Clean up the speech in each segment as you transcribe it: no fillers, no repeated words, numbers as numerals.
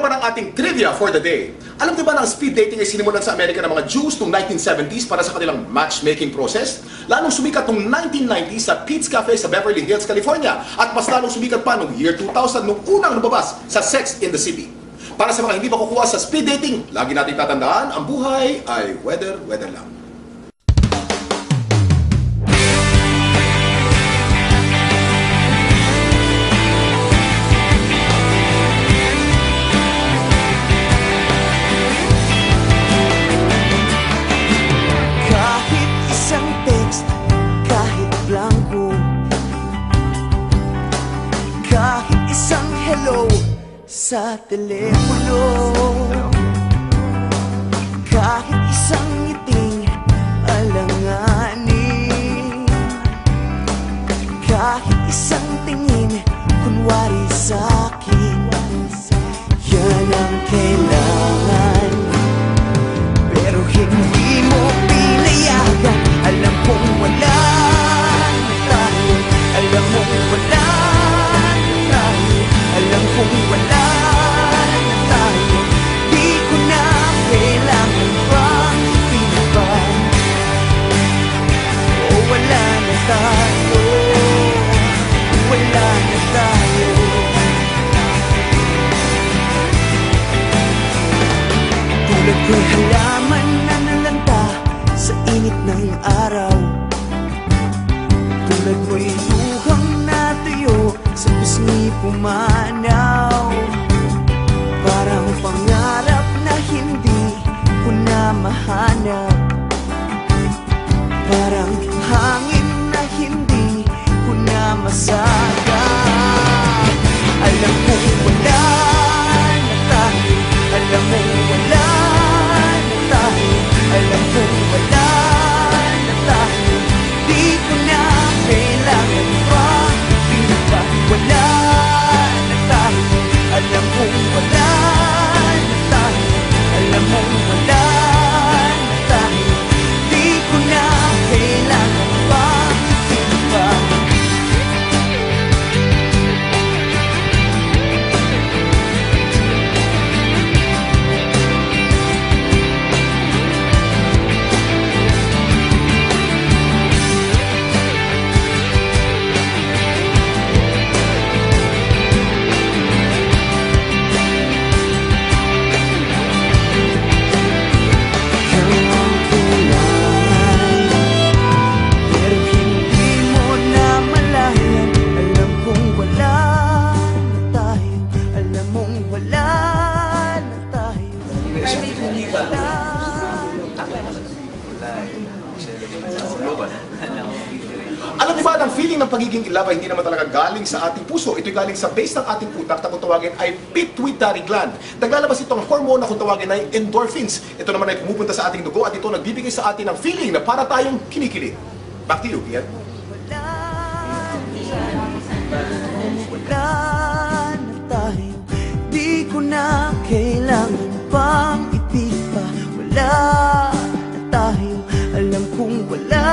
naman ang ating trivia for the day. Alam niyo ba na ang speed dating ay sinimulan sa Amerika ng mga Jews noong 1970s para sa kanilang matchmaking process? Lalong sumikat noong 1990s sa Pete's Cafe sa Beverly Hills, California. At mas lalong sumikat pa noong year 2000 nung unang lumabas sa Sex in the City. Para sa mga hindi pa kukuha sa speed dating, lagi nating tatandaan, ang buhay ay weather lang. Sa telepono, kahit isang ngiting alanganin, kahit isang tingin kunwari sa'kin, yan ang kailangan. Pero hindi mo pinayagan. Alam kong wala na tayo. Alam mong wala na tayo. Alam kong wala. Tulad ko'y halaman na nalanta sa init ng araw. Tulad ko'y luhang natuyo sa pisngi pumanaw. Parang pangarap na hindi ko na mahanap. Parang hangin na hindi ko na masagap. Alam kong wala na tayo. Alam mong wala na tayo. Alam kong wala na tayo. Di ko na kailangan pa. Di ba wala na tayo. Alam kong wala na tayo. Alam mong wala na tayo. Di ko na kailangan pa. Di ba? Alam niyo ba, ang feeling ng pagiging in love ay hindi naman talaga galing sa ating puso. Ito'y galing sa base ng ating utak na kung tawagin ay pituitary gland. Naglalabas ito ng hormone na kung tawagin ay endorphins. Ito naman ay pumupunta sa ating dugo at ito nagbibigay sa atin ng feeling na para tayong kinikilig. Back to you, Ian. Wala na tayo. Di ko na kailangan pang ibig pa. Wala na tayo. Alam kong wala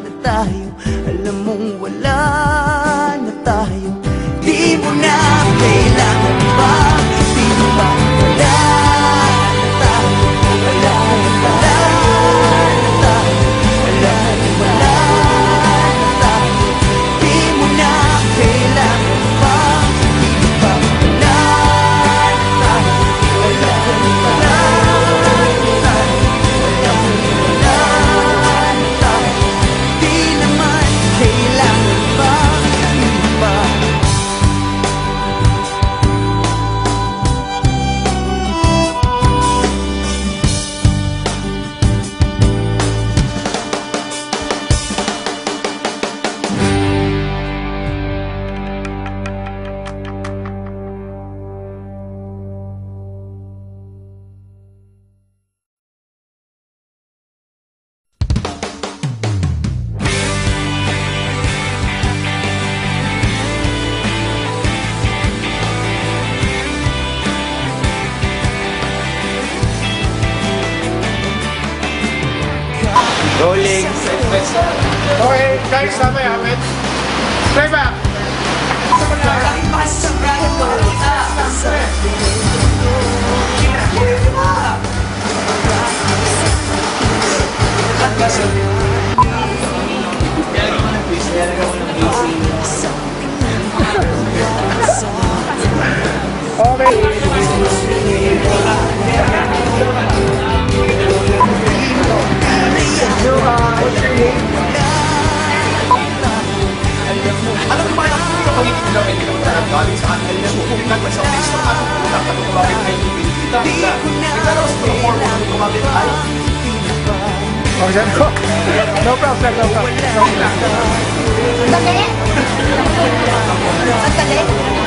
na tayo. Alam mong wala na tayo. Di mo na kailangan pa. Di mo ba wala na tayo. Wala na tayo. Alam mong wala na tayo. Di mo na kailangan pa. Di mo ba wala na tayo. Alam mong wala na tayo. Alam mong wala na tayo. Di naman kailangan pa. Di ba? Rolling. Okay, guys, tama yan. Play back. Alam mo ba yung pagiging na may ginagawa galing sa atin yung sukulan sa place ng ating unang katutulagin ay pinipita nila. Nagkaroon sa perform ng tumagin ay No problem, no problem. Sandali? Sandali?